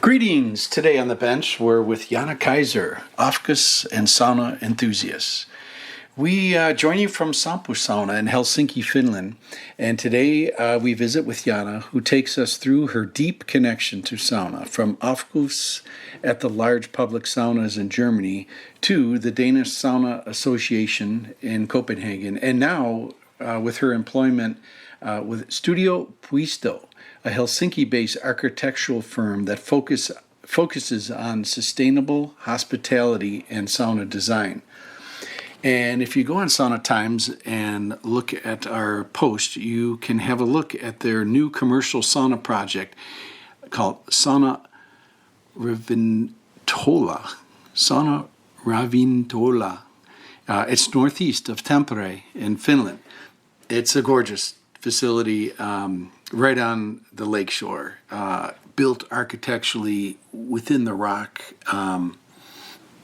Greetings! Today on the bench, we're with Yana Kaiser, Office and sauna enthusiast. We join you from Sompasauna in Helsinki, Finland, and today we visit with Yana, who takes us through her deep connection to sauna, from Office at the large public saunas in Germany to the Danish Sauna Association in Copenhagen, and now with her employment with Studio Puisto, a Helsinki-based architectural firm that focuses on sustainable hospitality and sauna design. And if you go on Sauna Times and look at our post, you can have a look at their new commercial sauna project called Sauna Ravintola. Sauna Ravintola. It's northeast of Tampere in Finland. It's a gorgeous facility right on the lakeshore, built architecturally within the rock.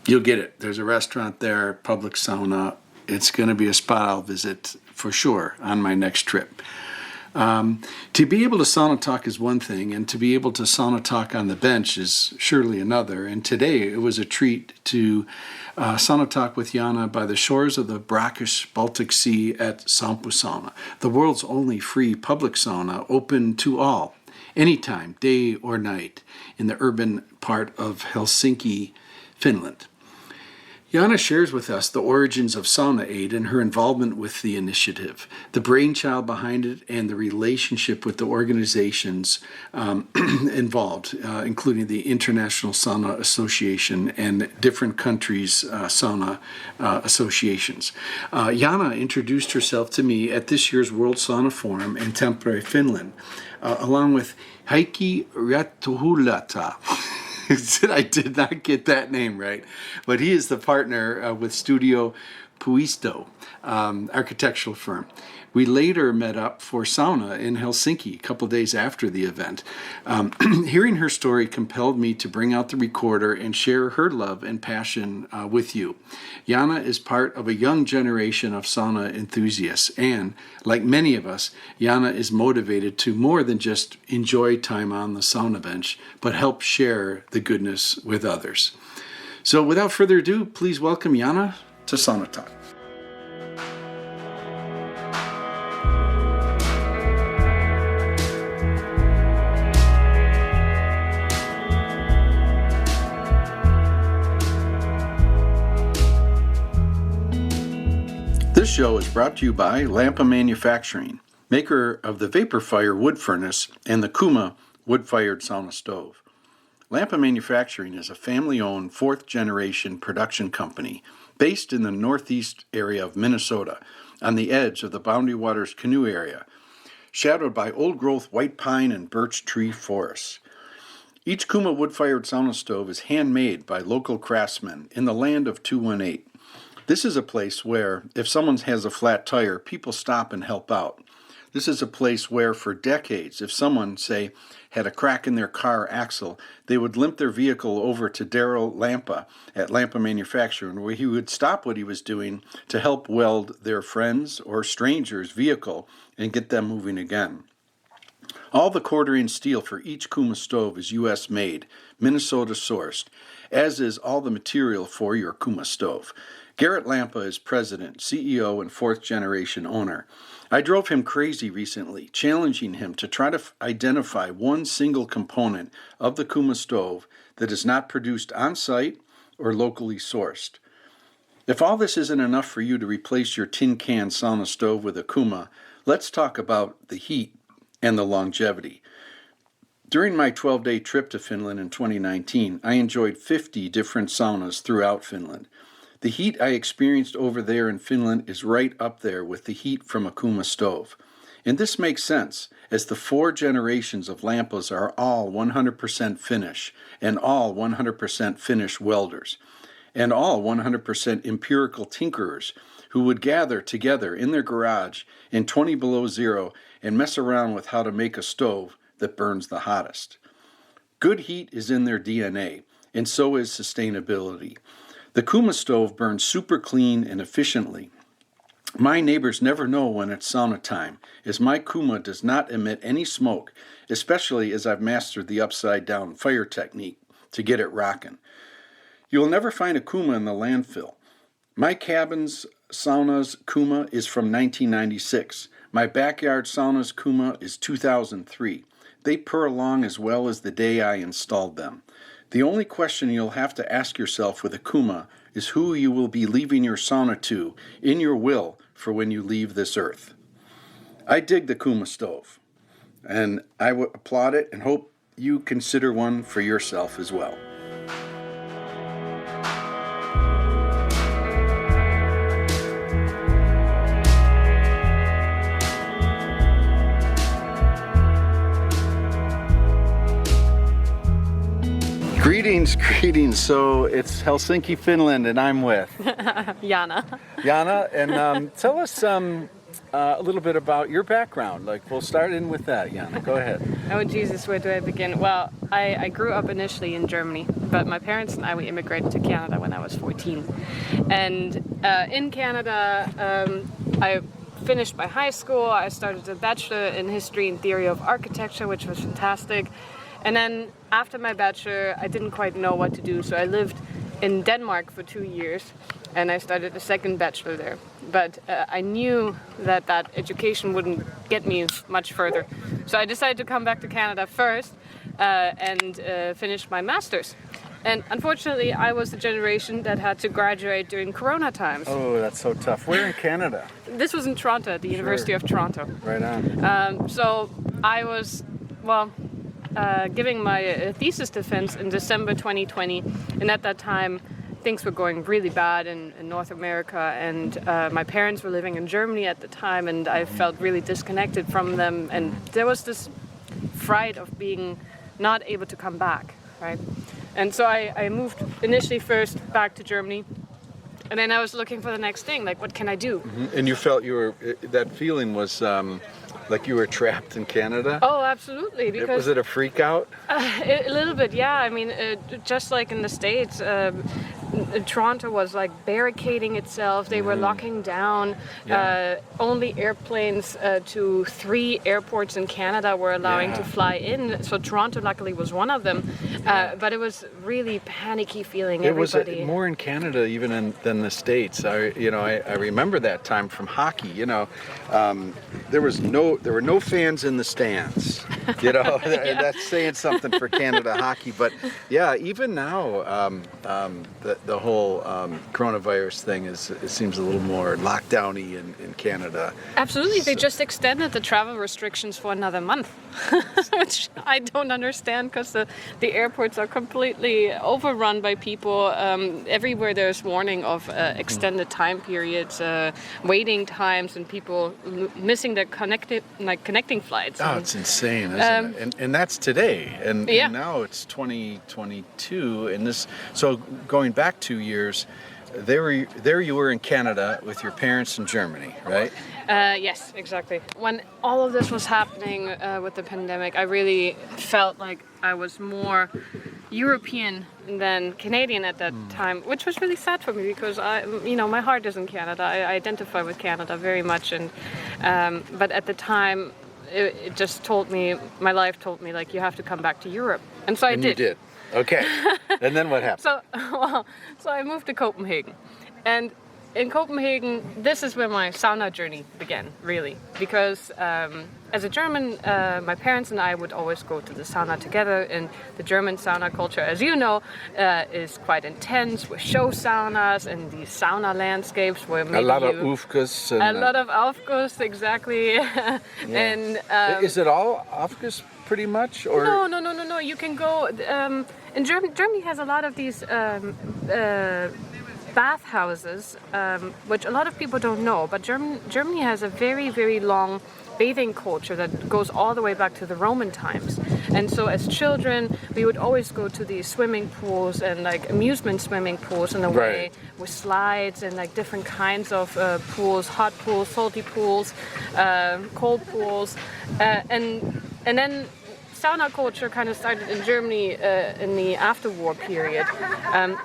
You'll get it. There's a restaurant there, public sauna. It's going to be a spot I'll visit for sure on my next trip. To be able to sauna talk is one thing, and to be able to sauna talk on the bench is surely another. And today it was a treat to sauna talk with Yana by the shores of the brackish Baltic Sea at Sompasauna, the world's only free public sauna open to all, anytime, day or night, in the urban part of Helsinki, Finland. Yana shares with us the origins of Sauna-Aid and her involvement with the initiative, the brainchild behind it, and the relationship with the organizations involved, including the International Sauna Association and different countries' sauna associations. Yana introduced herself to me at this year's World Sauna Forum in Tampere, Finland, along with Heikki Ratuhulata. I did not get that name right, but he is the partner with Studio Puisto, architectural firm. We later met up for sauna in Helsinki a couple days after the event. Hearing her story compelled me to bring out the recorder and share her love and passion with you. Yana is part of a young generation of sauna enthusiasts, and like many of us, Yana is motivated to more than just enjoy time on the sauna bench, but help share the goodness with others. So without further ado, please welcome Yana to Sauna Talk. This show is brought to you by Lampa Manufacturing, maker of the Vapor Fire wood furnace and the Kuma wood-fired sauna stove. Lampa Manufacturing is a family-owned fourth-generation production company based in the northeast area of Minnesota, on the edge of the Boundary Waters Canoe area, shadowed by old-growth white pine and birch tree forests. Each Kuma wood-fired sauna stove is handmade by local craftsmen in the land of 218. This is a place where, if someone has a flat tire, people stop and help out. This is a place where, for decades, if someone, say, had a crack in their car axle, they would limp their vehicle over to Daryl Lampa at Lampa Manufacturing, where he would stop what he was doing to help weld their friends' or strangers' vehicle and get them moving again. All the quarter-inch steel for each Kuma stove is U.S. made, Minnesota sourced, as is all the material for your Kuma stove. Garrett Lampa is president, CEO, and fourth-generation owner. I drove him crazy recently, challenging him to try to identify one single component of the Kuma stove that is not produced on-site or locally sourced. If all this isn't enough for you to replace your tin can sauna stove with a Kuma, let's talk about the heat and the longevity. During my 12-day trip to Finland in 2019, I enjoyed 50 different saunas throughout Finland. The heat I experienced over there in Finland is right up there with the heat from a Kuma stove. And this makes sense, as the 4 generations of Lampas are all 100% Finnish, and all 100% Finnish welders, and all 100% empirical tinkerers who would gather together in their garage in 20 below zero and mess around with how to make a stove that burns the hottest. Good heat is in their DNA, and so is sustainability. The Kuma stove burns super clean and efficiently, My neighbors never know when it's sauna time, as my kuma does not emit any smoke, especially as I've mastered the upside-down fire technique to get it rockin'. You will never find a kuma in the landfill. My cabin's sauna's kuma is from 1996. My backyard sauna's kuma is 2003. They purr along as well as the day I installed them. The only question you'll have to ask yourself with a kuma is who you will be leaving your sauna to in your will for when you leave this earth. I dig the kuma stove, and I would applaud it and hope you consider one for yourself as well. Greetings. So it's Helsinki, Finland, and I'm with Yana. Yana, and tell us a little bit about your background. Like, we'll start in with that, Yana. Go ahead. Oh, Jesus, where do I begin? Well, I grew up initially in Germany, but my parents and I, we immigrated to Canada when I was 14. And in Canada, I finished my high school. I started a bachelor in history and theory of architecture, which was fantastic. And then after my bachelor, I didn't quite know what to do, so I lived in Denmark for 2 years, and I started a second bachelor there. But I knew that education wouldn't get me much further. So I decided to come back to Canada first and finish my master's. And unfortunately, I was the generation that had to graduate during Corona times. Oh, that's so tough. Where in Canada? This was in Toronto, at the University of Toronto. Right on. So I was, giving my thesis defense in December 2020, and at that time things were going really bad in North America, and my parents were living in Germany at the time, and I felt really disconnected from them, and there was this fright of being not able to come back, right? And so I moved initially first back to Germany, and then I was looking for the next thing, like, what can I do? Mm-hmm. And you felt that feeling was like you were trapped in Canada? Oh, absolutely. Because was it a freak out? A little bit, yeah. I mean, just like in the States, Toronto was like barricading itself. They were locking down. Only airplanes to 3 airports in Canada were allowing to fly in. So Toronto, luckily, was one of them. But it was really panicky feeling. It was more in Canada even than the States. I remember that time from hockey. There were no fans in the stands. That's saying something for Canada hockey. But yeah, even now, the whole coronavirus thing it seems a little more lockdowny in Canada. Absolutely, they just extended the travel restrictions for another month, which I don't understand, because the airports are completely overrun by people. Everywhere there's warning of extended time periods, waiting times, and people missing their connecting flights. Oh, it's insane, isn't it? And that's today, and now it's 2022, and this. So going back 2 years, there you were in Canada with your parents in Germany, right? Yes, exactly. When all of this was happening with the pandemic, I really felt like I was more European than Canadian at that time, which was really sad for me, because my heart is in Canada. I identify with Canada very much, and but at the time, it just told me, my life told me, like, you have to come back to Europe, and so I did. You did. Okay. And then what happened? So I moved to Copenhagen, and in Copenhagen, this is where my sauna journey began, really, because as a German, my parents and I would always go to the sauna together, and the German sauna culture, as you know, is quite intense, with show saunas and these sauna landscapes where maybe a lot of aufguss. A lot of aufguss, exactly. And is it all aufguss pretty much? Or No. You can go. In Germany has a lot of these bathhouses, which a lot of people don't know. But Germany has a very, very long bathing culture that goes all the way back to the Roman times. And so as children, we would always go to these swimming pools and like amusement swimming pools in a way, with slides and like different kinds of pools, hot pools, salty pools, cold pools, and then sauna culture kind of started in Germany in the after-war period,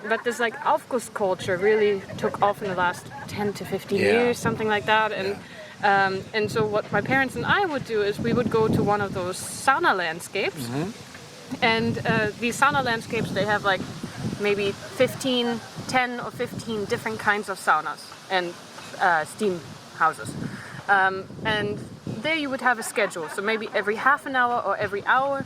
but this like Aufguss culture really took off in the last 10 to 15 years, something like that. And so what my parents and I would do is we would go to one of those sauna landscapes, and these sauna landscapes, they have like maybe 10 or 15 different kinds of saunas and steam houses. And there you would have a schedule. So maybe every half an hour or every hour,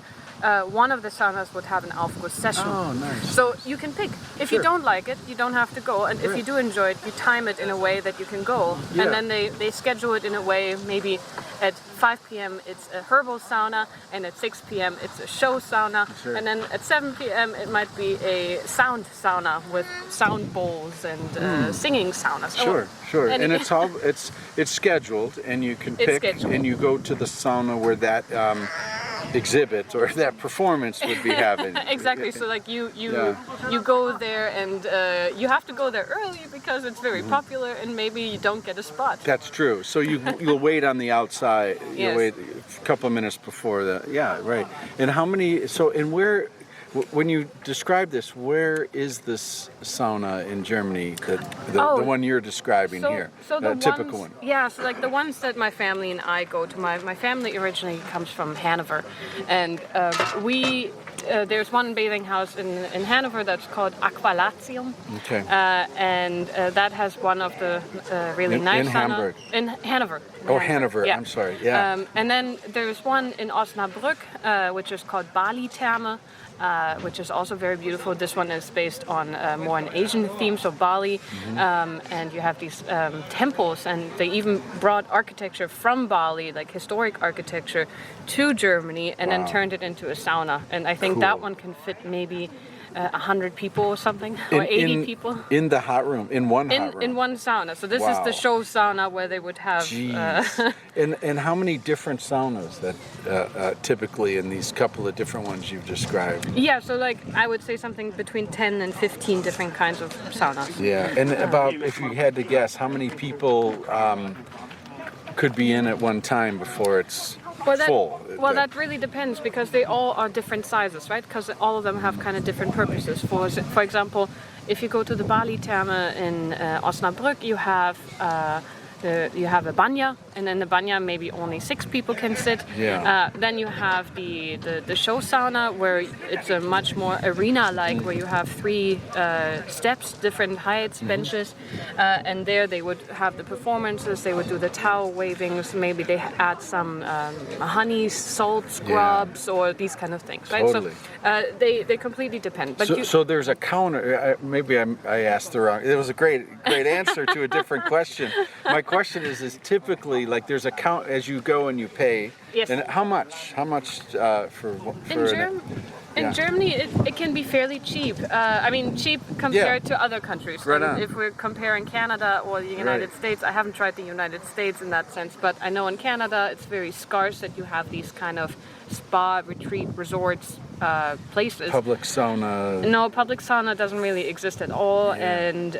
one of the saunas would have an Aufguss session. Oh, nice. So you can pick. If you don't like it, you don't have to go. And if you do enjoy it, you time it in a way that you can go. Yeah. And then they schedule it in a way, maybe at 5 p.m. it's a herbal sauna, and at 6 p.m. it's a show sauna. Sure. And then at 7 p.m. it might be a sound sauna with sound bowls and singing saunas. Sure. And it's scheduled, and you can pick, and you go to the sauna where that exhibit or that performance would be happening. Exactly. So like you go there, and you have to go there early because it's very popular, and maybe you don't get a spot. That's true. So you'll wait on the outside. You'll wait a couple of minutes before the. Yeah, right. And how many? So and where? When you describe this, where is this sauna in Germany? The one you're describing here, so the typical one. Yeah, so like the ones that my family and I go to. My family originally comes from Hanover, and there's one bathing house in Hanover that's called Aqualatium. Okay. And that has one of the really nice in sauna. Hamburg. In Hanover. Oh, Hanover. Yeah. I'm sorry. Yeah. And then there's one in Osnabrück, which is called Bali Therme. Which is also very beautiful. This one is based on more an Asian theme, so Bali, and you have these temples, and they even brought architecture from Bali, like historic architecture, to Germany, and then turned it into a sauna. And I think that one can fit maybe 100 people or something, or 80 people. In the hot room, in one hot room? In one sauna. So this is the show sauna where they would have... And how many different saunas that typically in these couple of different ones you've described? Yeah, so like I would say something between 10 and 15 different kinds of saunas. Yeah, and about, if you had to guess, how many people could be in at one time before it's full? Well, that really depends, because they all are different sizes, right? Because all of them have kind of different purposes. For example, if you go to the Bali Therme in Osnabrück, you have a banya, and in the banya maybe only 6 people can sit. Yeah. Then you have the show sauna, where it's a much more arena-like, where you have 3 steps, different heights, benches, and there they would have the performances. They would do the towel wavings. Maybe they add some honey, salt scrubs, or these kind of things. Right? Totally. So they completely depend. But so there's a counter. Maybe I asked the wrong. It was a great answer to a different question. My question is typically like there's a count as you go and you pay. Yes. And how much for in Germany, it can be fairly cheap. I mean, cheap compared to other countries. Right on. If we're comparing Canada or the United States, I haven't tried the United States in that sense, but I know in Canada it's very scarce that you have these kind of spa, retreat, resorts, places. Public sauna. No, public sauna doesn't really exist at all. And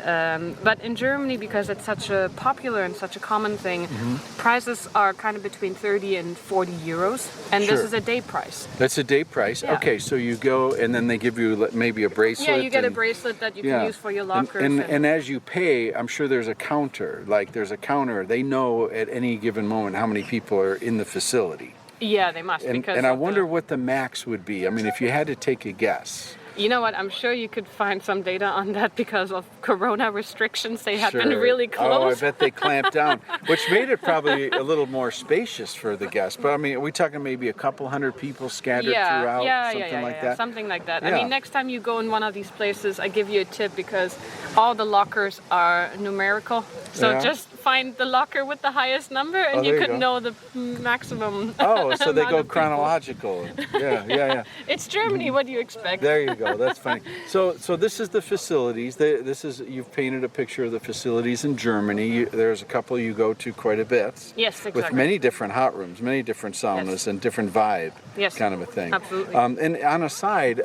but in Germany, because it's such a popular and such a common thing, prices are kind of between 30 and 40 euros, and this is a day price. That's a day price. Yeah. Okay, so you go and then they give you maybe a bracelet. Yeah, you get a bracelet that you can use for your lockers. And as you pay, I'm sure there's a counter. Like there's a counter. They know at any given moment how many people are in the facility. Yeah, they must. And I wonder what the max would be. I mean, if you had to take a guess. You know what? I'm sure you could find some data on that because of Corona restrictions. They have been really close. Oh, I bet they clamped down, which made it probably a little more spacious for the guests. But I mean, are we talking maybe a couple hundred people scattered throughout? Something like that? Something like that. Yeah. I mean, next time you go in one of these places, I give you a tip because all the lockers are numerical. So just find the locker with the highest number and you could know the maximum. Oh, so they go chronological. Yeah. It's Germany. What do you expect? There you go. That's funny. So this is the facilities. You've painted a picture of the facilities in Germany. There's a couple you go to quite a bit. Yes, exactly. With many different hot rooms, many different saunas, and different vibe kind of a thing. Absolutely. And on a side,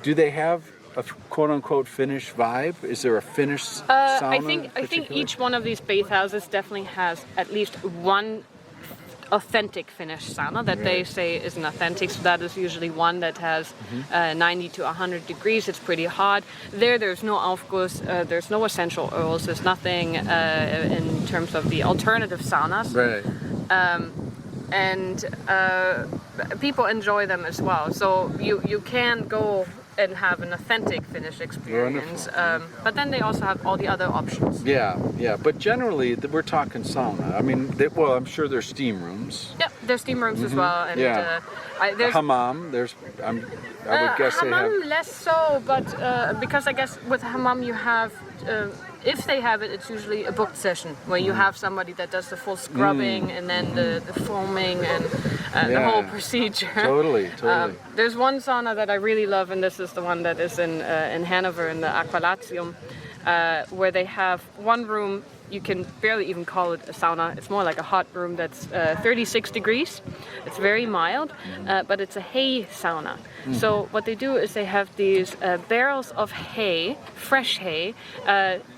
do they have a quote-unquote Finnish vibe? Is there a Finnish sauna? I think each one of these bathhouses definitely has at least one authentic Finnish sauna that they say is an authentic. So that is usually one that has 90 to 100 degrees. It's pretty hot. There's no aufguss, there's no essential oils, there's nothing in terms of the alternative saunas. Right. And people enjoy them as well. So you can go and have an authentic Finnish experience. But then they also have all the other options. Yeah. But generally, we're talking sauna. I mean, I'm sure there's steam rooms. Yeah, there's steam rooms as well. And, there's hammam. I would guess they have. Hammam less so, but because I guess with hammam you have. If they have it, it's usually a booked session where you have somebody that does the full scrubbing and then the foaming and the whole procedure. Totally. There's one sauna that I really love, and this is the one that is in Hanover in the Aqualatium, where they have one room. You can barely even call it a sauna. It's more like a hot room that's 36 degrees. It's very mild, but it's a hay sauna. So what they do is they have these barrels of hay, fresh hay,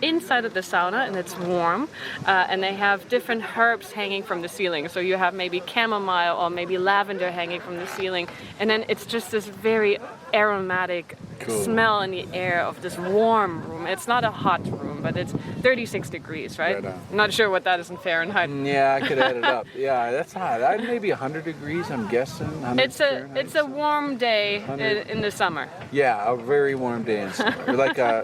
inside of the sauna, and it's warm. And they have different herbs hanging from the ceiling. So you have maybe chamomile or maybe lavender hanging from the ceiling. And then it's just this very aromatic smell in the air of this warm room. It's not a hot room, but it's 36 degrees, right? I'm not sure what that is in Fahrenheit. Yeah, I could add it up. Yeah, that's hot. Maybe 100 degrees, I'm guessing. It's a warm day in the summer. Yeah, a very warm day in summer.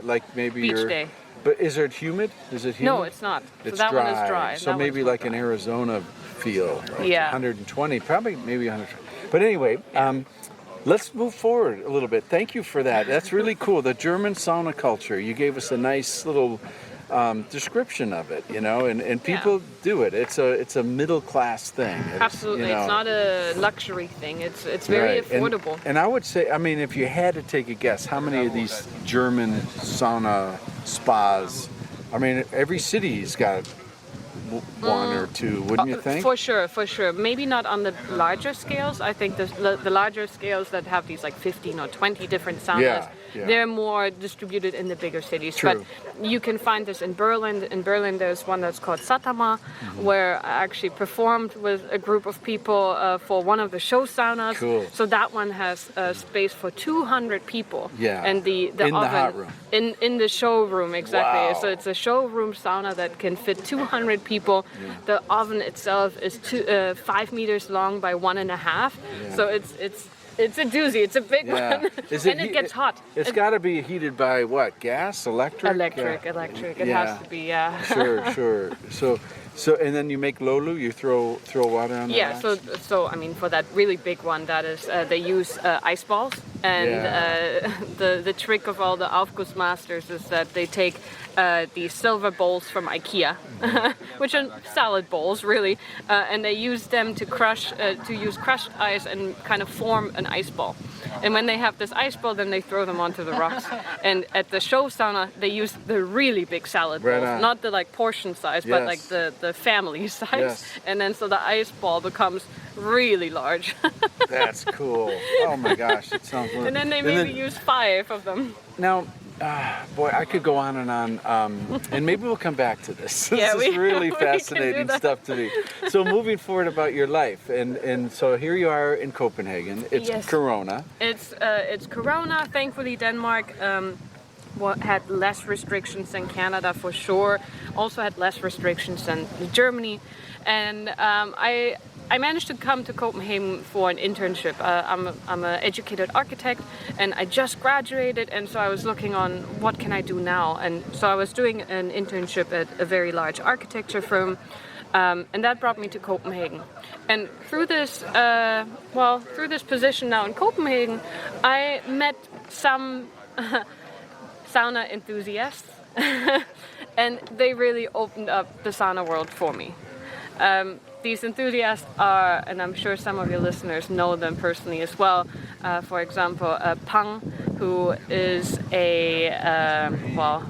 like maybe beach day. But is it humid? Is it humid? No, it's not. It's so that dry. one is dry. So maybe like an Arizona feel. Like 120, probably maybe 120. But anyway, let's move forward a little bit. Thank you for that. That's really cool. The German sauna culture. You gave us a nice little description of it, and people do it. It's a middle class thing. Absolutely, it's not a luxury thing. It's very affordable. And I would say, I mean, if you had to take a guess, how many of these German sauna spas? I mean, every city's got one or two, wouldn't you think? For sure. Maybe not on the larger scales. I think the larger scales that have these like 15 or 20 different saunas, they're more distributed in the bigger cities. True. But you can find this in Berlin. In Berlin, there's one that's called Satama, where I actually performed with a group of people for one of the show saunas. Cool. So that one has space for 200 people. Yeah. And the in oven, the hot room. In the showroom, exactly. Wow. So it's a showroom sauna that can fit 200 people. Yeah. The oven itself is 5 meters long by 1.5. Yeah. So it's a doozy. It's a big one. It gets hot. It's got to be heated by what? Gas? Electric? Electric. It has to be, Sure. So and then you make lolu. You throw water on. Yeah. So I mean, for that really big one, that is they use ice balls, and the trick of all the Aufguss masters is that they take these silver bowls from IKEA, which are salad bowls really, and they use them to use crushed ice and kind of form an ice ball. And when they have this ice ball, then they throw them onto the rocks. And at the show sauna, they use the really big salad balls, not the like portion size, but like the family size. Yes. And then so the ice ball becomes really large. That's cool. Oh my gosh, it sounds wonderful. And then they maybe use 5 of them. Now, boy, I could go on and on, and maybe we'll come back to this. This is really fascinating stuff to me. So moving forward about your life, and so here you are in Copenhagen. It's Corona. It's Corona. Thankfully, Denmark had less restrictions than Canada for sure. Also had less restrictions than Germany, and I managed to come to Copenhagen for an internship. I'm an educated architect, and I just graduated, and so I was looking on what can I do now. And so I was doing an internship at a very large architecture firm, and that brought me to Copenhagen. And through this position now in Copenhagen, I met some sauna enthusiasts, and they really opened up the sauna world for me. These enthusiasts are, and I'm sure some of your listeners know them personally as well. For example, Pang, who is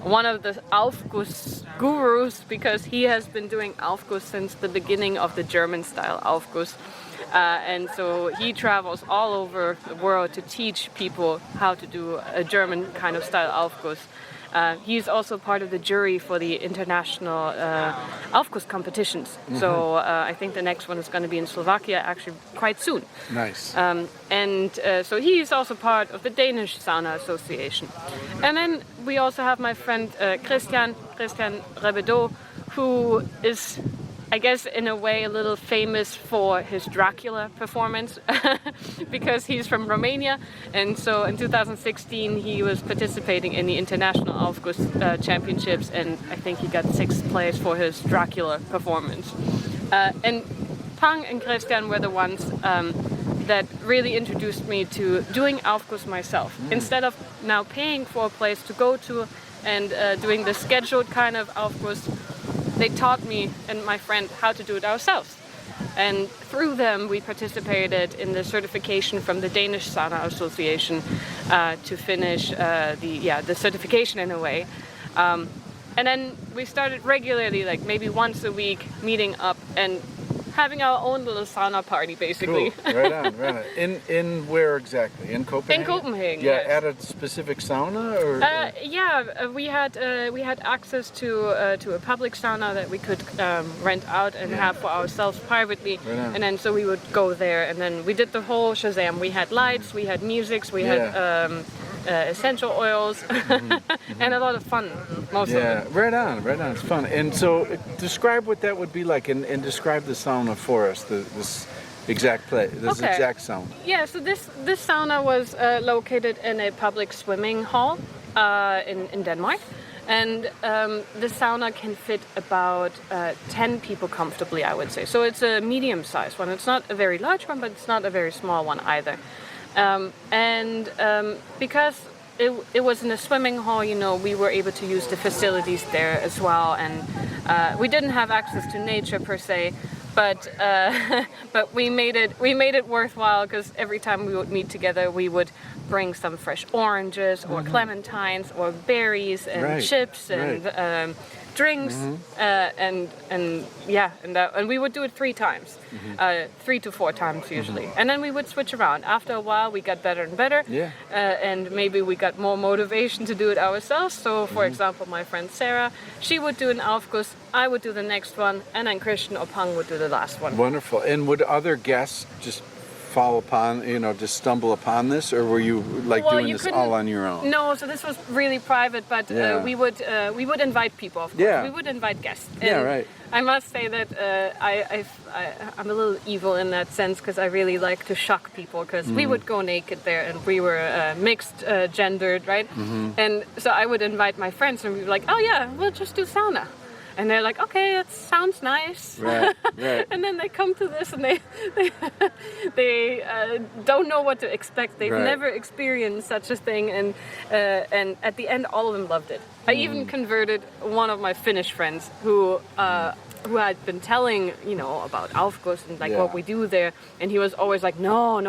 one of the Aufguss gurus, because he has been doing Aufguss since the beginning of the German-style Aufguss. And so he travels all over the world to teach people how to do a German kind of style Aufguss. He's also part of the jury for the international Aufguss competitions. So I think the next one is going to be in Slovakia actually quite soon. Nice. So he's also part of the Danish Sauna Association. And then we also have my friend Christian Rebedeau, who is, I guess, in a way a little famous for his Dracula performance because he's from Romania, and so in 2016 he was participating in the International Aufguss Championships, and I think he got 6th place for his Dracula performance. And Pang and Christian were the ones that really introduced me to doing Aufguss myself. Instead of now paying for a place to go to and doing the scheduled kind of Aufguss, they taught me and my friend how to do it ourselves. And through them, we participated in the certification from the Danish Sauna Association to finish the certification in a way. And then we started regularly, like maybe once a week, meeting up and having our own little sauna party, basically. Cool. Right on, right on. In where exactly? In Copenhagen? In Copenhagen. Yeah, yes. at a specific sauna, or? We had access to a public sauna that we could rent out and have for ourselves privately. Right on. And then so we would go there, and then we did the whole shazam. We had lights, we had musics, we had essential oils, and a lot of fun. Most of it. Yeah, right on. It's fun. And so, describe what that would be like, and describe the sauna for us. This exact exact sauna. Yeah. So this sauna was located in a public swimming hall in Denmark, and the sauna can fit about 10 people comfortably, I would say. So it's a medium-sized one. It's not a very large one, but it's not a very small one either. Because it was in a swimming hall, we were able to use the facilities there as well, and we didn't have access to nature per se, but we made it worthwhile, because every time we would meet together, we would bring some fresh oranges or clementines or berries and chips and drinks, and we would do it 3 times, 3 to 4 times usually, and then we would switch around. After a while, we got better and better, and maybe we got more motivation to do it ourselves. So, for example, my friend Sarah, she would do an Aufguss, I would do the next one, and then Christian or Pang would do the last one. Wonderful. And would other guests just fall upon, just stumble upon this, or were you doing this all on your own? No, so this was really private, but we would invite people, of course. Yeah. We would invite guests. Yeah, right. I must say that I'm a little evil in that sense, because I really like to shock people, because we would go naked there, and we were mixed gendered, right? And so I would invite my friends, and we'd be like, oh yeah, we'll just do sauna. And they're like, okay, it sounds nice. Right. And then they come to this, and they don't know what to expect. They've never experienced such a thing, and at the end, all of them loved it. I even converted one of my Finnish friends who had been telling, about Aufguss and what we do there, and he was always like, no,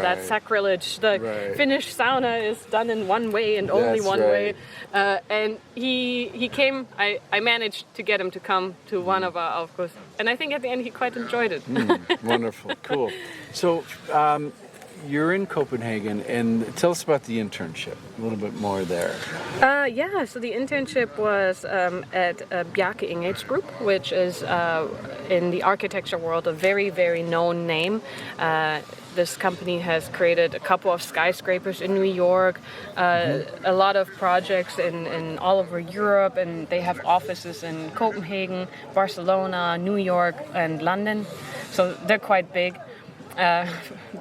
that's sacrilege. The Finnish sauna is done in one way and only one way. And he came. I managed to get him to come to one of our Aufguss, and I think at the end he quite enjoyed it. Wonderful, cool. So you're in Copenhagen, and tell us about the internship. A little bit more there. So the internship was at Bjarke Ingels Group, which is in the architecture world a very, very known name. This company has created a couple of skyscrapers in New York, a lot of projects in all over Europe, and they have offices in Copenhagen, Barcelona, New York, and London. So they're quite big.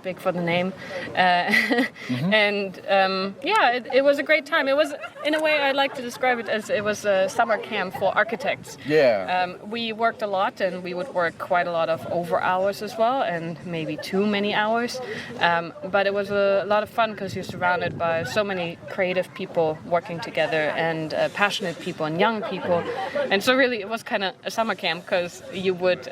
Big for the name, and it was a great time. It was, in a way, I like to describe it as it was a summer camp for architects. We worked a lot, and we would work quite a lot of over hours as well, and maybe too many hours, but it was a lot of fun, because you're surrounded by so many creative people working together, and passionate people and young people, and so really it was kind of a summer camp, because you would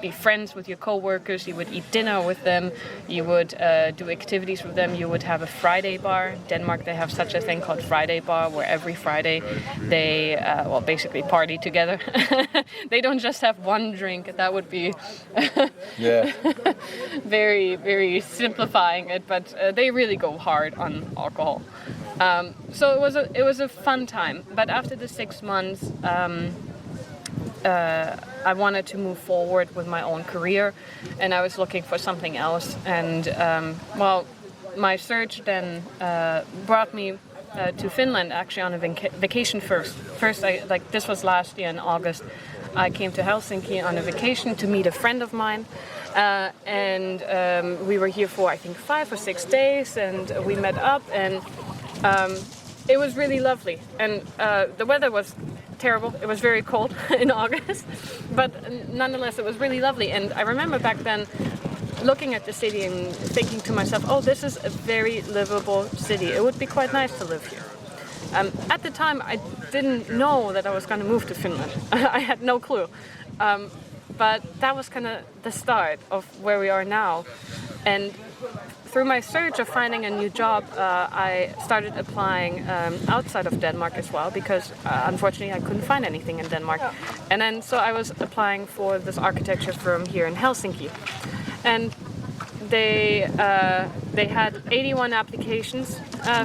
be friends with your co-workers, you would eat dinner with them, you would do activities with them, you would have a Friday bar. In Denmark, they have such a thing called Friday bar, where every Friday they basically party together. They don't just have one drink, that would be very, very simplifying it, but they really go hard on alcohol. So it was a fun time. But after the 6 months, I wanted to move forward with my own career, and I was looking for something else. And my search then brought me to Finland, actually on a vacation first. First, this was last year in August. I came to Helsinki on a vacation to meet a friend of mine, and we were here for I think 5 or 6 days, and we met up, and it was really lovely. And the weather was terrible. It was very cold in August, but nonetheless, it was really lovely. And I remember back then looking at the city and thinking to myself, oh, this is a very livable city. It would be quite nice to live here. At the time, I didn't know that I was going to move to Finland. I had no clue. But that was kind of the start of where we are now. And through my search of finding a new job, I started applying outside of Denmark as well, because unfortunately I couldn't find anything in Denmark. And then so I was applying for this architecture firm here in Helsinki. And they had 81 applications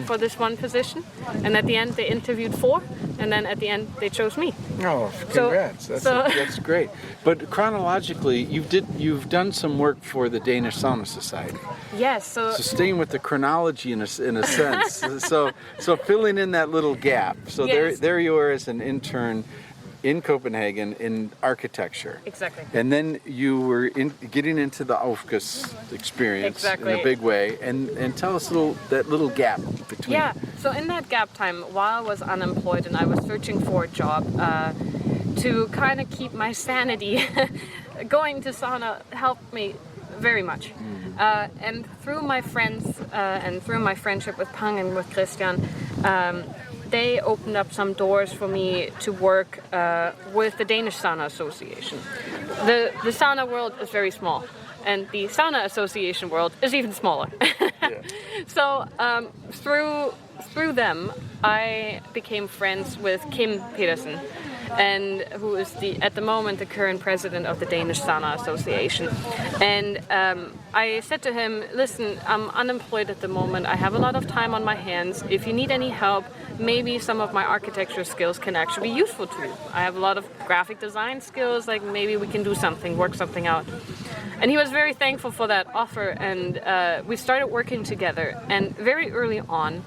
for this one position, and at the end they interviewed 4, and then at the end they chose me. Oh, congrats! That's great. But chronologically, you've done some work for the Danish Sauna Society. Yes. So staying with the chronology in a sense. so filling in that little gap. So yes. there you are as an intern in Copenhagen in architecture. Exactly. And then you were getting into the Aufgus experience in a big way. And tell us that little gap between. Yeah, so in that gap time, while I was unemployed and I was searching for a job, to kind of keep my sanity, going to sauna helped me very much. And through my friends and through my friendship with Pang and with Christian, they opened up some doors for me to work with the Danish Sauna Association. The sauna world is very small, and the Sauna Association world is even smaller. So through them, I became friends with Kim Petersen, and who is at the moment the current president of the Danish Sauna Association. And I said to him, listen, I'm unemployed at the moment. I have a lot of time on my hands. If you need any help, maybe some of my architecture skills can actually be useful to you. I have a lot of graphic design skills, like maybe we can do something, work something out. And he was very thankful for that offer, and we started working together. And very early on,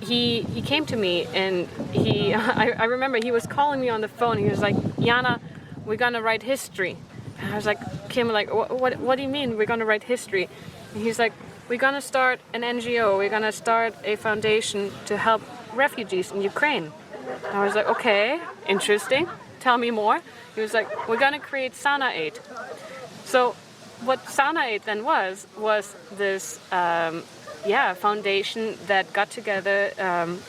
he came to me, and I remember he was calling me on the phone. He was like, Yana, we're gonna write history. And I was like, Kim, like, what do you mean we're gonna write history? And he's like, we're gonna start an NGO. We're gonna start a foundation to help refugees in Ukraine. And I was like, okay, interesting. Tell me more. He was like, we're gonna create Sauna-Aid. So what Sauna-Aid then was this foundation that got together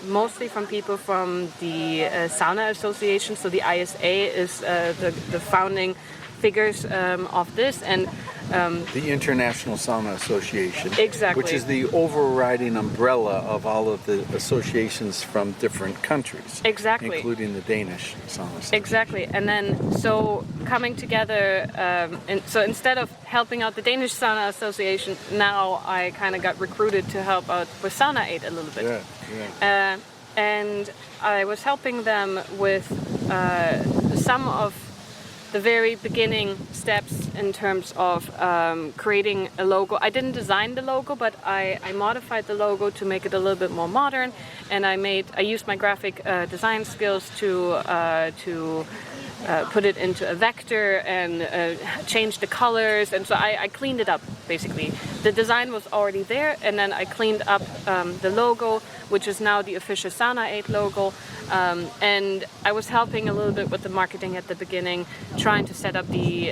mostly from people from the Sauna Association. So the ISA is the founding figures of this, and the International Sauna Association, exactly, which is the overriding umbrella of all of the associations from different countries, exactly, including the Danish Sauna Association. Exactly. And then so coming together, and so instead of helping out the Danish Sauna Association, now I kind of got recruited to help out with Sauna-Aid a little bit. And I was helping them with some of the very beginning steps in terms of creating a logo. I didn't design the logo, but I modified the logo to make it a little bit more modern, and I used my graphic design skills to put it into a vector and change the colors, and so I cleaned it up basically. The design was already there, and then I cleaned up the logo, which is now the official Sauna-Aid logo, and I was helping a little bit with the marketing at the beginning, trying to set up the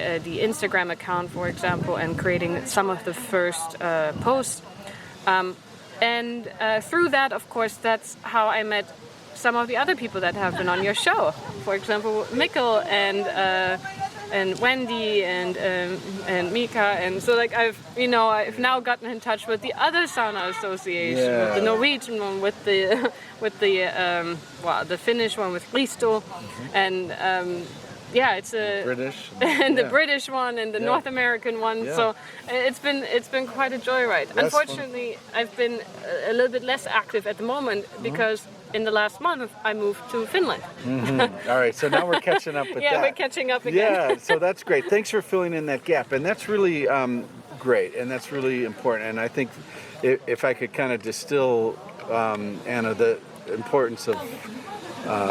Instagram account, for example, and creating some of the first posts. And through that, of course, that's how I met some of the other people that have been on your show. For example, Mikkel and Wendy and Mika, and so like I've now gotten in touch with the other sauna association, with the Norwegian one, with the Finnish one with Risto, and Yeah, it's a British and the British one and the North American one. Yeah. So it's been quite a joyride. That's Unfortunately, I've been a little bit less active at the moment because in the last month I moved to Finland. All right, so now we're catching up with Yeah, that. we're catching up again. Yeah, so that's great. Thanks for filling in that gap, and that's really great, and that's really important. And I think if I could kind of distill, Anna, the importance of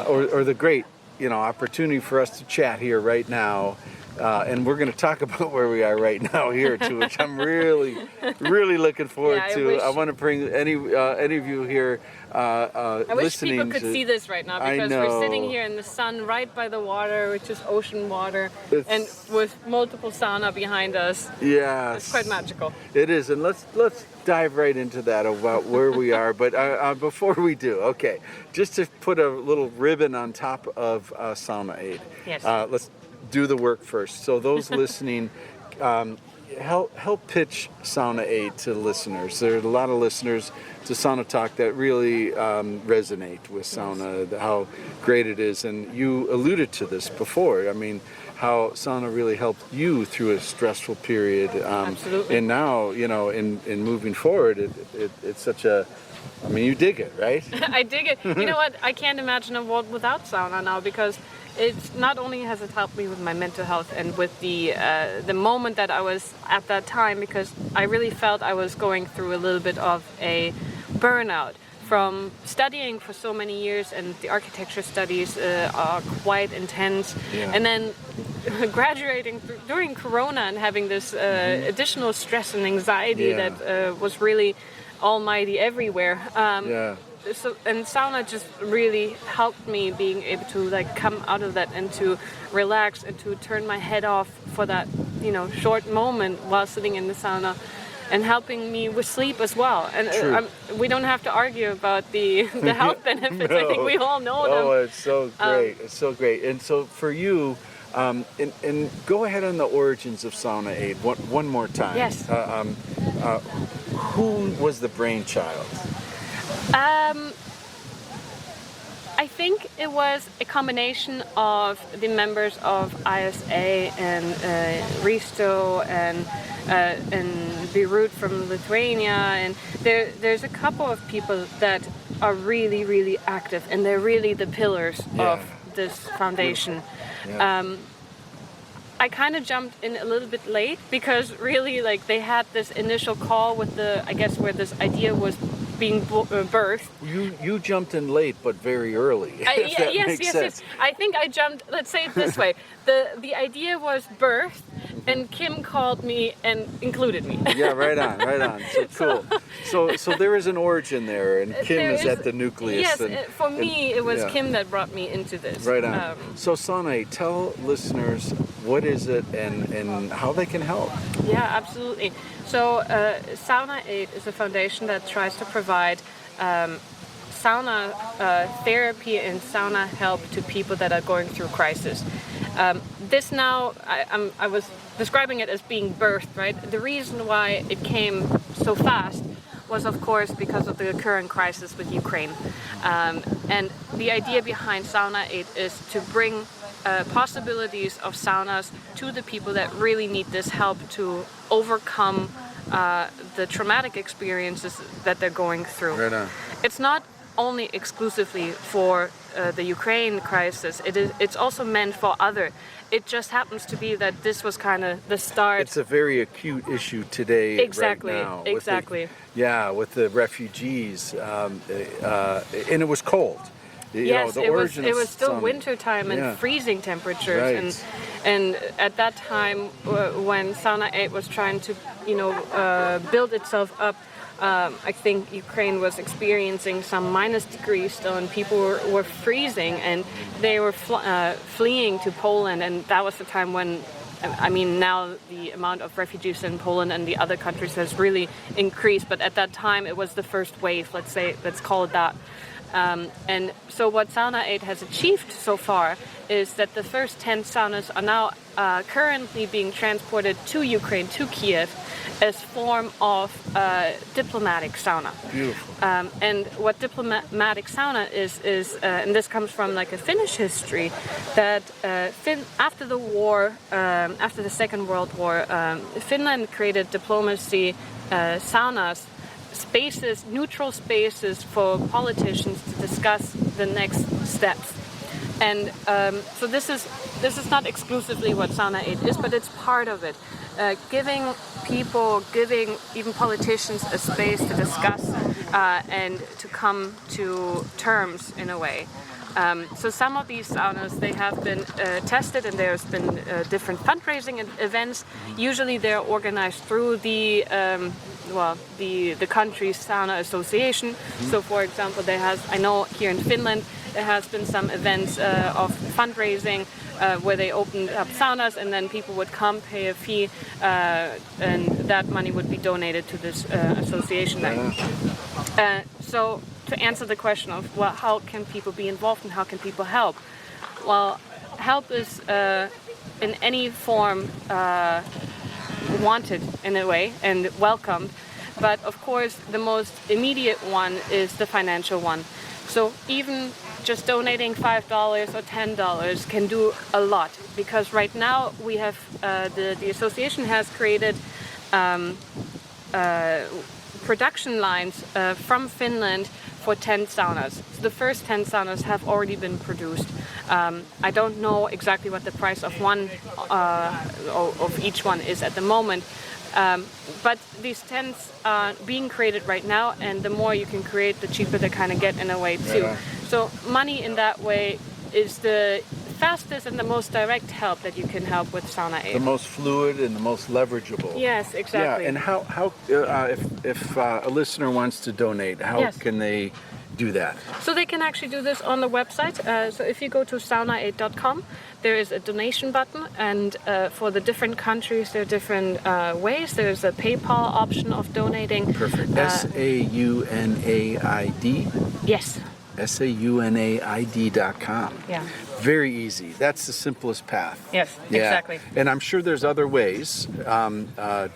or the great opportunity for us to chat here right now. And we're going to talk about where we are right now here too, which I'm really, really looking forward to. I want to bring any of you here I wish listening. people could see this right now because we're sitting here in the sun right by the water, which is ocean water, and with multiple sauna behind us. Yeah, it's quite magical. It is, and let's dive right into that about where we are. But before we do, okay, just to put a little ribbon on top of Sauna-Aid. Yes. Let's do the work first. So those listening, help pitch Sauna-Aid to listeners. There are a lot of listeners to Sauna Talk that really resonate with sauna, how great it is. And you alluded to this before. I mean, how sauna really helped you through a stressful period. Absolutely. And now, in moving forward, it's such a, I mean, you dig it, right? I dig it. You know what? I can't imagine a world without sauna now because it's not only has it helped me with my mental health and with the moment that I was at that time, because I really felt I was going through a little bit of a burnout from studying for so many years, and the architecture studies are quite intense. Yeah. And then graduating during Corona and having this additional stress and anxiety that was really almighty everywhere. So, and sauna just really helped me being able to come out of that and to relax and to turn my head off for that short moment while sitting in the sauna, and helping me with sleep as well. And we don't have to argue about the health benefits. I think we all know them. Oh, it's so great. It's so great. And so for you, and go ahead on the origins of Sauna-Aid one more time. Yes. Who was the brainchild? I think it was a combination of the members of ISA and Risto and Beirut from Lithuania, and there's a couple of people that are really, really active, and they're really the pillars of this foundation. Yeah. I kind of jumped in a little bit late because really they had this initial call with where this idea was being birthed. You jumped in late, but very early. Yes. I think I jumped. Let's say it this way: the idea was birthed, and Kim called me and included me. Yeah, right on. So cool. So there is an origin there, and Kim is at the nucleus. Yes, for me, it was Kim that brought me into this. Right on. So Sauna-Aid, tell listeners what is it and how they can help. Yeah, absolutely. So Sauna-Aid is a foundation that tries to provide sauna therapy and sauna help to people that are going through crisis. This now, I was describing it as being birthed, right? The reason why it came so fast was, of course, because of the current crisis with Ukraine. And the idea behind Sauna-Aid is to bring possibilities of saunas to the people that really need this help to overcome the traumatic experiences that they're going through. Right on. It's not only exclusively for the Ukraine crisis. It's also meant for other. It just happens to be that this was kind of the start. It's a very acute issue today. Exactly. Right now, Exactly. With the refugees, and it was cold. Yes, it was still winter time and freezing temperatures, right. and at that time when Sauna-Aid was trying to build itself up, I think Ukraine was experiencing some minus degrees still, and people were freezing, and they were fleeing to Poland, and that was the time when, now the amount of refugees in Poland and the other countries has really increased, but at that time it was the first wave, let's call it that. And so what Sauna-Aid has achieved so far is that the first 10 saunas are now currently being transported to Ukraine, to Kiev, as form of diplomatic sauna. Beautiful. And what diplomatic sauna is and this comes from like a Finnish history, that after the war, after the Second World War, Finland created diplomacy saunas, spaces, neutral spaces for politicians to discuss the next steps. And so this is not exclusively what Sauna-Aid is, but it's part of it. Giving people, giving even politicians a space to discuss and to come to terms in a way. So some of these saunas, they have been tested, and there's been different fundraising events. Usually they're organized through the country's sauna association. So for example, I know here in Finland, there has been some events of fundraising where they opened up saunas, and then people would come, pay a fee, and that money would be donated to this association. So to answer the question of, well, how can people be involved and how can people help? Well, help is in any form wanted in a way and welcomed. But of course, the most immediate one is the financial one. So even just donating $5 or $10 can do a lot, because right now we have the association has created production lines from Finland for 10 saunas. So the first 10 saunas have already been produced. I don't know exactly what the price of one of each one is at the moment. But these tents are being created right now, and the more you can create, the cheaper they kind of get in a way too. Yeah. So money in that way is the fastest and the most direct help that you can help with Sauna-Aid. The most fluid and the most leverageable. Yes, exactly. Yeah, and how if a listener wants to donate, how can they do that? So they can actually do this on the website. So if you go to sauna-aid.com, there is a donation button, and for the different countries, there are different ways. There's a PayPal option of donating. Perfect. SAUNAID? Yes. SAUNAID.com. Yeah. Very easy. That's the simplest path. Yes, exactly. And I'm sure there's other ways,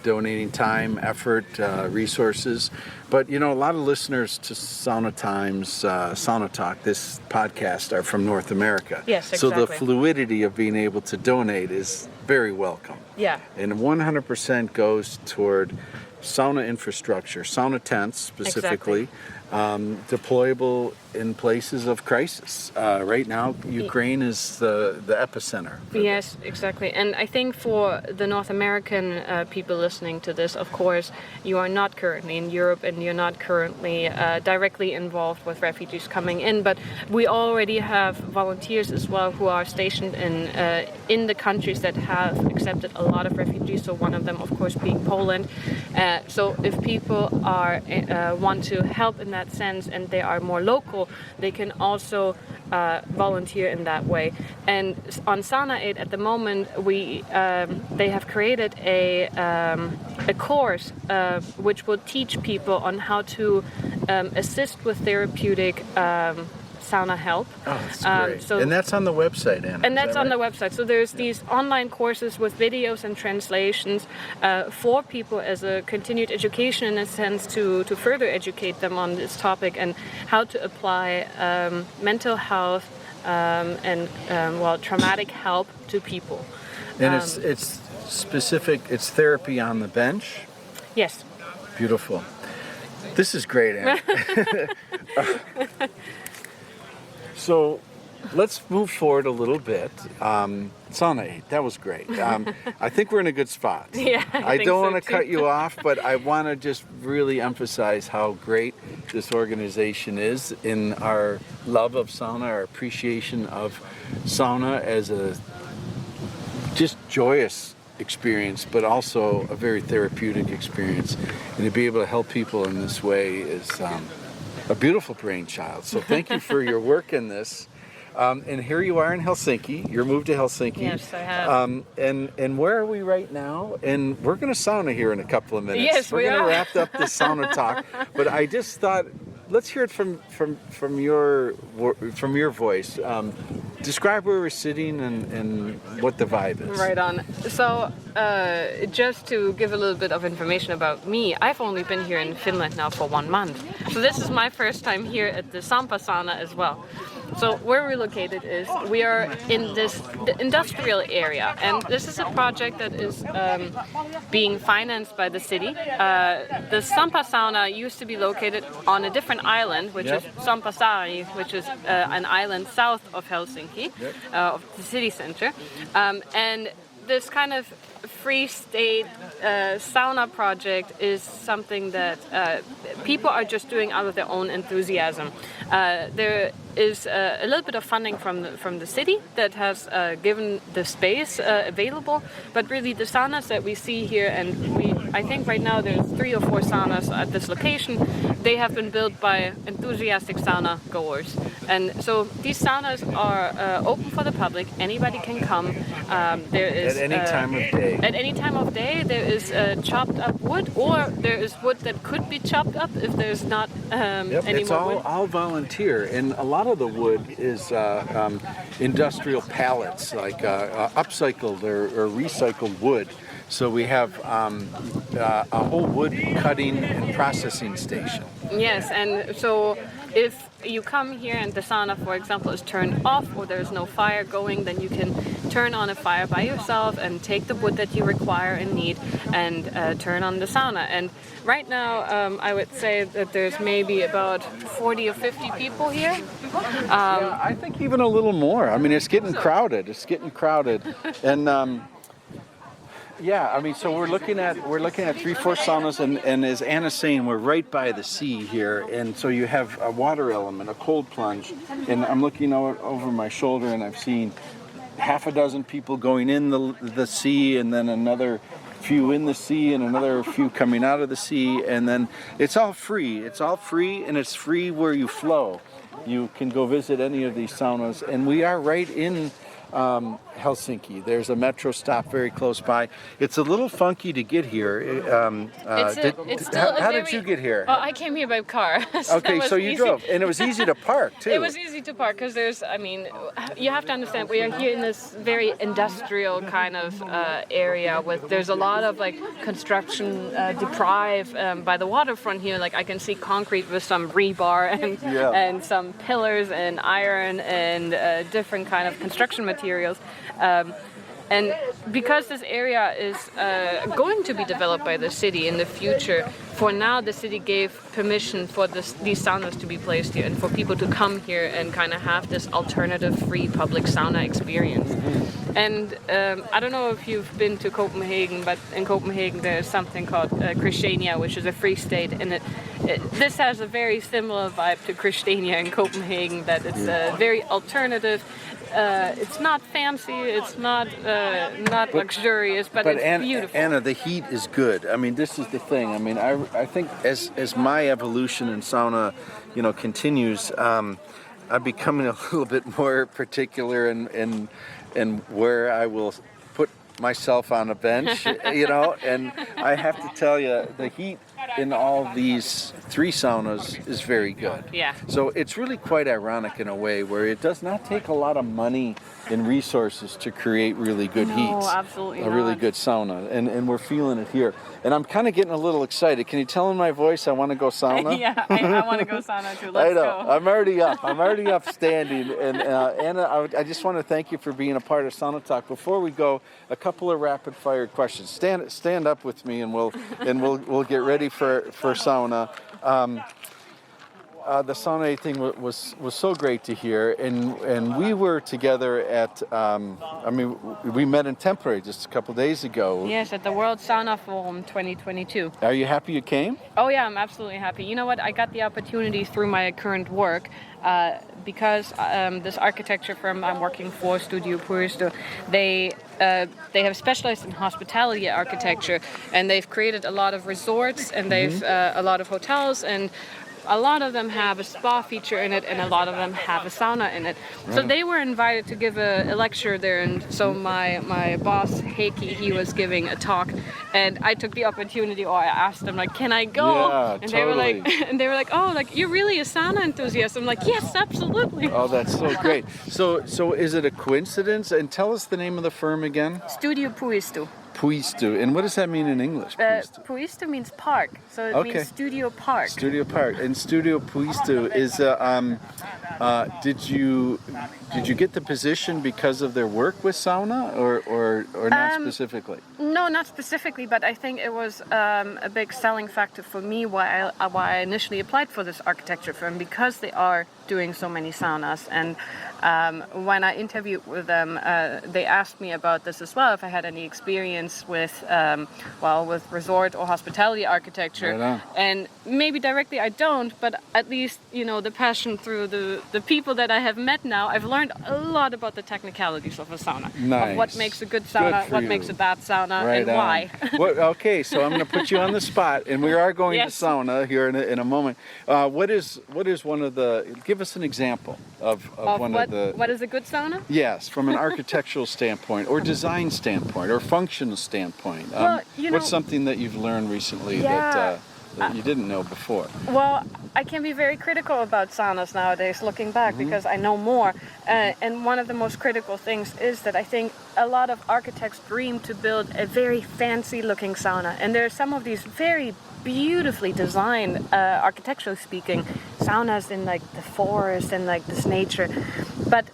donating time, effort, resources. But, you know, a lot of listeners to Sauna Times, Sauna Talk, this podcast, are from North America. Yes, exactly. So the fluidity of being able to donate is very welcome. Yeah. And 100% goes toward sauna infrastructure, sauna tents specifically. Exactly. Deployable in places of crisis. Right now, Ukraine is the epicenter. Yes, exactly. And I think for the North American people listening to this, of course, you are not currently in Europe and you're not currently directly involved with refugees coming in, but we already have volunteers as well who are stationed in the countries that have accepted a lot of refugees, so one of them, of course, being Poland. So if people want to help in that sense and they are more local, they can also volunteer in that way. And on Sauna-Aid at the moment, they have created a course which will teach people on how to assist with therapeutic sauna help. Oh, that's great. And that's on the website, Anna. And that's on the website. So there's these online courses with videos and translations for people as a continued education, in a sense, to further educate them on this topic and how to apply mental health and traumatic help to people. And it's specific. It's therapy on the bench. Yes. Beautiful. This is great, Anna. So let's move forward a little bit. Sauna-Aid, that was great. I think we're in a good spot. Yeah, I don't want to cut you off, but I want to just really emphasize how great this organization is in our love of sauna, our appreciation of sauna as a just joyous experience, but also a very therapeutic experience. And to be able to help people in this way is a beautiful brainchild. So thank you for your work in this. And here you are in Helsinki. You're moved to Helsinki. Yes, I have. And where are we right now? And we're going to sauna here in a couple of minutes. Yes, we're going to wrap up the sauna talk. But I just thought, let's hear it from your voice. Describe where we're sitting and what the vibe is. Right on. So just to give a little bit of information about me, I've only been here in Finland now for 1 month. So this is my first time here at the Sompasauna as well. So where we're located is, we are in this industrial area, and this is a project that is being financed by the city. The Sompasauna used to be located on a different island, which is Sompasauna, which is an island south of Helsinki, of the city center. And this kind of free state sauna project is something that people are just doing out of their own enthusiasm. There is a little bit of funding from the city that has given the space available, but really the saunas that we see here, and I think right now there's 3 or 4 saunas at this location. They have been built by enthusiastic sauna goers, and so these saunas are open for the public. Anybody can come. There is at any time of day. At any time of day, there is chopped up wood, or there is wood that could be chopped up if there's not any It's more wood. all volunteer, and a lot of the wood is industrial pallets, like upcycled or recycled wood. So we have a whole wood cutting and processing station. Yes, and so if you come here and the sauna, for example, is turned off or there's no fire going, then you can turn on a fire by yourself and take the wood that you require and need and turn on the sauna. And right now, I would say that there's maybe about 40 or 50 people here. Yeah, I think even a little more. I mean, it's getting crowded. It's getting crowded, and yeah, I mean, so we're looking at 3-4 saunas, and as Anna's saying, we're right by the sea here, and so you have a water element, a cold plunge, and I'm looking over my shoulder, and I've seen half a dozen people going in the sea, and then another few in the sea, and another few coming out of the sea, and then it's all free. It's all free, and it's free where you flow. You can go visit any of these saunas, and we are right in Helsinki. There's a metro stop very close by. It's a little funky to get here. How did you get here? Oh, I came here by car. So okay, so you drove, and it was easy to park too. It was easy to park because you have to understand, we are here in this very industrial kind of area there's a lot of like construction deprived by the waterfront here. Like I can see concrete with some rebar and some pillars and iron and different kind of construction materials. And because this area is going to be developed by the city in the future, for now the city gave permission for these saunas to be placed here and for people to come here and kind of have this alternative free public sauna experience. Mm-hmm. And I don't know if you've been to Copenhagen, but in Copenhagen there's something called Christiania, which is a free state, and this has a very similar vibe to Christiania in Copenhagen, that it's very alternative. It's not fancy, it's not luxurious, but it's beautiful. Anna, the heat is good. I mean, this is the thing. I mean, I think as my evolution in sauna, continues, I'm becoming a little bit more particular in where I will put myself on a bench, and I have to tell you, the heat in all these 3 saunas is very good. Yeah. So it's really quite ironic in a way where it does not take a lot of money and resources to create really good heats. No, absolutely not. A really good sauna, and we're feeling it here. And I'm kind of getting a little excited. Can you tell in my voice I want to go sauna? Yeah, I want to go sauna too. Let's I know. go. I'm already up standing. And Anna, I just want to thank you for being a part of Sauna Talk. Before we go, a couple of rapid fire questions. Stand up with me, and we'll get ready for sauna. The Sauna-Aid thing was so great to hear, and we were together at we met in Tampere just a couple days ago. Yes, at the World Sauna Forum 2022. Are you happy you came? Oh yeah, I'm absolutely happy. You know what? I got the opportunity through my current work because this architecture firm I'm working for, Studio Puristo, they have specialized in hospitality architecture, and they've created a lot of resorts, and they've a lot of hotels, and a lot of them have a spa feature in it, and a lot of them have a sauna in it. So they were invited to give a lecture there, and so my boss Heikki, he was giving a talk, and I took the opportunity, or I asked them, like, can I go? Yeah, and totally. they were like, oh, like, you're really a sauna enthusiast. I'm like, yes, absolutely. Oh, that's so great. So is it a coincidence? And tell us the name of the firm again. Studio Puristo. Puisto. And what does that mean in English? Puisto? Puisto means park, so it Okay. means studio park. Studio Park. And Studio Puisto is did you get the position because of their work with sauna or not specifically? No, not specifically, but I think it was a big selling factor for me why I initially applied for this architecture firm, because they are doing so many saunas. And when I interviewed with them, they asked me about this as well, if I had any experience with with resort or hospitality architecture. Right on. And maybe directly I don't, but at least, the passion through the people that I have met now, I've learned a lot about the technicalities of a sauna. Nice. Of what makes a good Good sauna, for what you. makes a bad sauna, Right and on. why. Okay, so I'm going to put you on the spot, and we are going Yes. to sauna here in a moment. What is one of the? Give us an example of one of the. What is a good sauna? Yes, from an architectural standpoint, or design standpoint, or functional standpoint. Well, what's something that you've learned recently Yeah. that you didn't know before? Well, I can be very critical about saunas nowadays, looking back, because I know more. And one of the most critical things is that I think a lot of architects dream to build a very fancy-looking sauna. And there are some of these very beautifully designed, architecturally speaking, saunas in like the forest and like this nature. But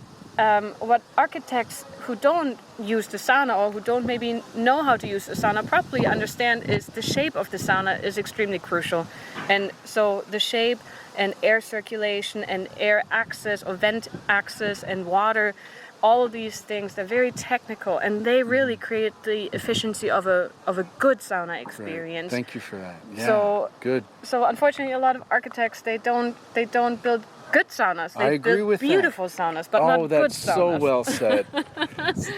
what architects who don't use the sauna, or who don't maybe know how to use the sauna properly, understand is the shape of the sauna is extremely crucial. And so the shape and air circulation and air access or vent access and water, all of these things, they're very technical, and they really create the efficiency of a good sauna experience. Thank you for that. Yeah, So- good. So unfortunately, a lot of architects, they don't build good saunas. They I agree build with that. beautiful saunas, but not good That's saunas. so well said.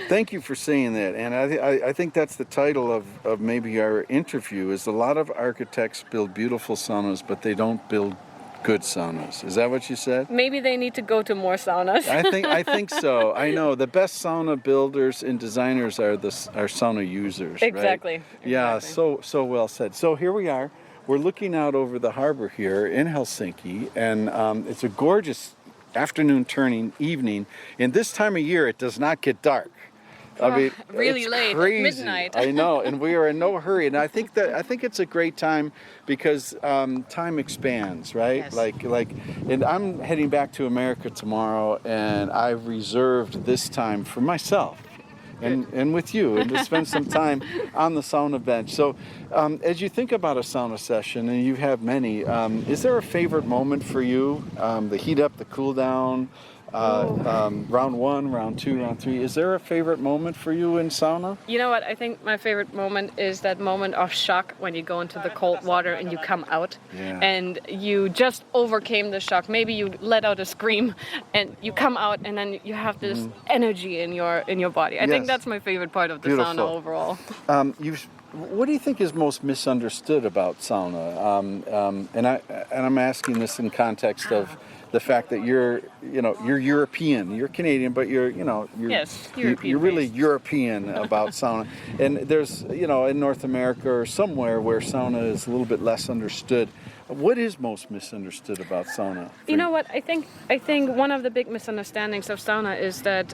Thank you for saying that. And I think that's the title of maybe our interview, is a lot of architects build beautiful saunas, but they don't build good saunas. Is that what you said? Maybe they need to go to more saunas. I think so. I know the best sauna builders and designers are sauna users. Right? Exactly. Yeah. Exactly. So well said. So here we are. We're looking out over the harbor here in Helsinki, and it's a gorgeous afternoon turning evening. And this time of year, it does not get dark. I mean, really it's late, at crazy. midnight. I know, and we are in no hurry. And I think it's a great time because time expands, right? Yes. And I'm heading back to America tomorrow, and I've reserved this time for myself. And with you, and to spend some time on the sauna bench. So, as you think about a sauna session, and you have many, is there a favorite moment for you? The heat up, the cool down, round one, round two, round three. Is there a favorite moment for you in sauna? You know what? I think my favorite moment is that moment of shock when you go into the cold water and you come out, Yeah. and you just overcame the shock. Maybe you let out a scream, and you come out, and then you have this energy in your body. I think Yes. that's my favorite part of the Beautiful. sauna overall. What do you think is most misunderstood about sauna? And I'm asking this in context of the fact that you're European, you're Canadian, but you're Yes, you're really European-based. European about sauna. And there's in North America or somewhere where sauna is a little bit less understood. What is most misunderstood about sauna? You know what? I think one of the big misunderstandings of sauna is that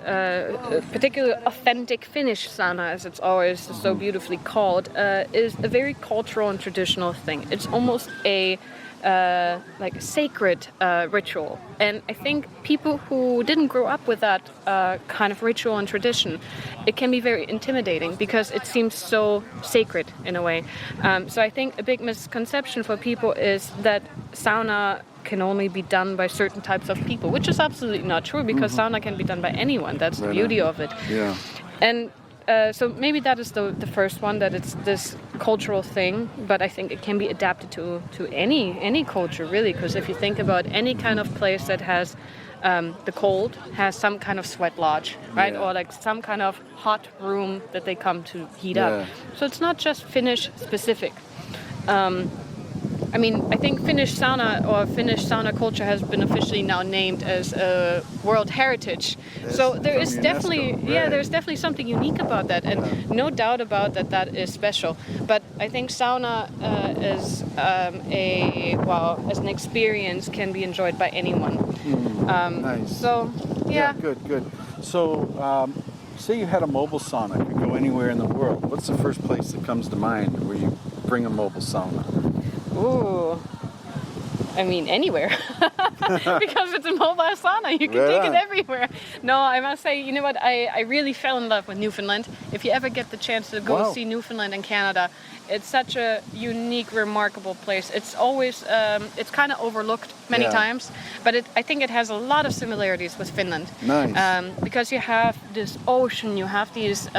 particularly authentic Finnish sauna, as it's always so beautifully called, is a very cultural and traditional thing. It's almost a sacred ritual, and I think people who didn't grow up with that kind of ritual and tradition, it can be very intimidating because it seems so sacred in a way. So I think a big misconception for people is that sauna can only be done by certain types of people, which is absolutely not true, because sauna can be done by anyone. That's the beauty of it. Yeah. And so maybe that is the first one, that it's this cultural thing, but I think it can be adapted to any culture, really, because if you think about any kind of place that has the cold, has some kind of sweat lodge, right? Yeah. Or like some kind of hot room that they come to heat Yeah. up. So it's not just Finnish specific. I think Finnish sauna culture has been officially now named as a World Heritage. So there is from definitely, UNESCO, right. there's definitely something unique about that, and no doubt about that is special. But I think sauna as an experience can be enjoyed by anyone. Nice. So yeah. Good. So say you had a mobile sauna, could go anywhere in the world. What's the first place that comes to mind where you bring a mobile sauna? Ooh. I mean, anywhere. Because it's a mobile sauna. You can take it everywhere. No, I must say, you know what? I really fell in love with Newfoundland. If you ever get the chance to go see Newfoundland and Canada, it's such a unique, remarkable place. It's always, it's kind of overlooked many times, but I think it has a lot of similarities with Finland. Nice. Because you have this ocean, you have these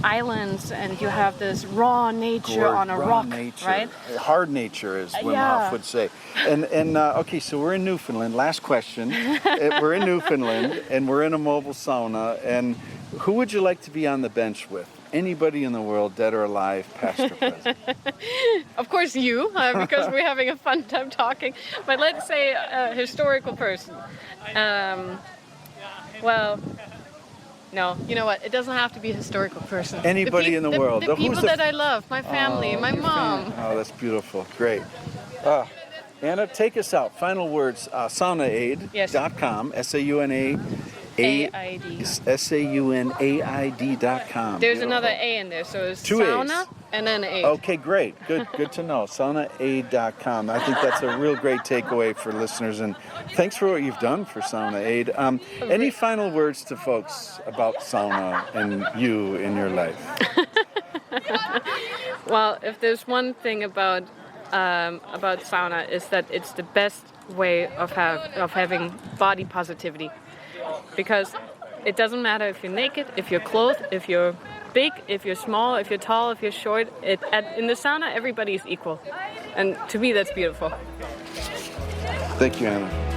islands, and you have this raw nature on a rock, nature. right? Hard nature, as Wim Hof would say. And okay, so we're in Newfoundland. Last question. We're in Newfoundland, and we're in a mobile sauna. And who would you like to be on the bench with? Anybody in the world, dead or alive, past or present? Of course you, because we're having a fun time talking. But let's say a historical person. Well, no, you know what? It doesn't have to be a historical person. Anybody in the world. The people that I love, my family, my mom. Oh, that's beautiful. Great. Anna, take us out. Final words. Sauna-Aid.com. S-A-U-N-A. A-I-D. Sauna-Aid.com. There's another A in there, so it's Two sauna A's. and then aid. Okay, great. Good to know. Sauna-Aid.com. I think that's a real great takeaway for listeners, and thanks for what you've done for Sauna-Aid. Any final words to folks about sauna and you in your life? Well, if there's one thing about sauna, is that it's the best way of having body positivity. Because it doesn't matter if you're naked, if you're clothed, if you're big, if you're small, if you're tall, if you're short. In the sauna, everybody is equal. And to me, that's beautiful. Thank you, Anna.